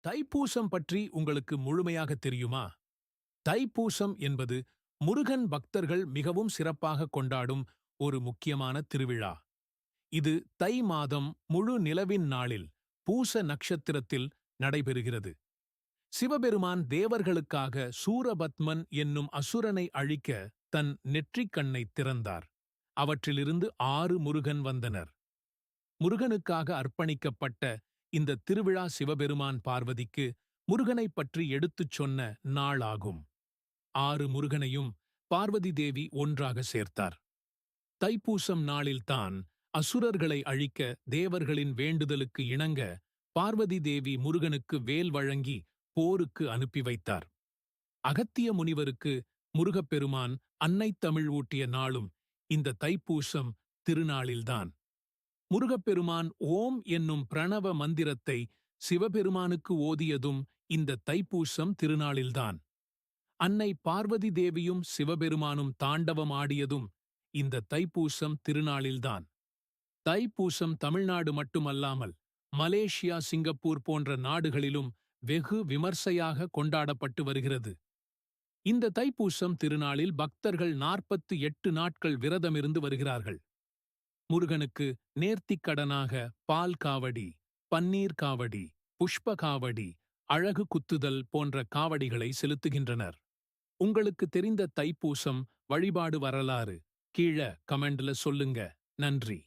தைப்பூசம் பற்றி உங்களுக்கு முழுமையாக தெரியுமா? தைப்பூசம் என்பது முருகன் பக்தர்கள் மிகவும் சிறப்பாக கொண்டாடும் ஒரு முக்கியமான திருவிழா. இது தை மாதம் முழு நிலவின் நாளில் பூச நட்சத்திரத்தில் நடைபெறுகிறது. சிவபெருமான் தேவர்களுக்காக சூரபத்மன் என்னும் அசுரனை அழிக்க தன் நெற்றிக் கண்ணைத் திறந்தார். அவற்றிலிருந்து 6 முருகன் வந்தனர். முருகனுக்காக அர்ப்பணிக்கப்பட்ட இந்த திருவிழா சிவபெருமான் பார்வதிக்கு முருகனைப் பற்றி எடுத்துச் சொன்ன நாளாகும். 6 முருகனையும் பார்வதி தேவி ஒன்றாக சேர்த்தார். தைப்பூசம் நாளில்தான் அசுரர்களை அழிக்க தேவர்களின் வேண்டுதலுக்கு இணங்க பார்வதி தேவி முருகனுக்கு வேல் வழங்கி போருக்கு அனுப்பி வைத்தார். அகத்திய முனிவருக்கு முருகப்பெருமான் அன்னை தமிழ் ஊட்டிய நாளும் இந்த தைப்பூசம் திருநாளில்தான். முருகப்பெருமான் ஓம் என்னும் பிரணவ மந்திரத்தை சிவபெருமானுக்கு ஓதியதும் இந்த தைப்பூசம் திருநாளில்தான். அன்னை பார்வதி தேவியும் சிவபெருமானும் தாண்டவம் ஆடியதும் இந்த தைப்பூசம் திருநாளில்தான். தைப்பூசம் தமிழ்நாடு மட்டுமல்லாமல் மலேசியா, சிங்கப்பூர் போன்ற நாடுகளிலும் வெகு விமர்சையாக கொண்டாடப்பட்டு வருகிறது. இந்த தைப்பூசம் திருநாளில் பக்தர்கள் 48 நாட்கள் விரதமிருந்து வருகிறார்கள். முருகனுக்கு நேர்த்திக்கடனாக பால் காவடி, பன்னீர் காவடி, புஷ்ப காவடி, அழகு குத்துதல் போன்ற காவடிகளை செலுத்துகின்றனர். உங்களுக்கு தெரிந்த தைப்பூசம் வழிபாடு வரலாறு கீழ கமெண்ட்ல சொல்லுங்க. நன்றி.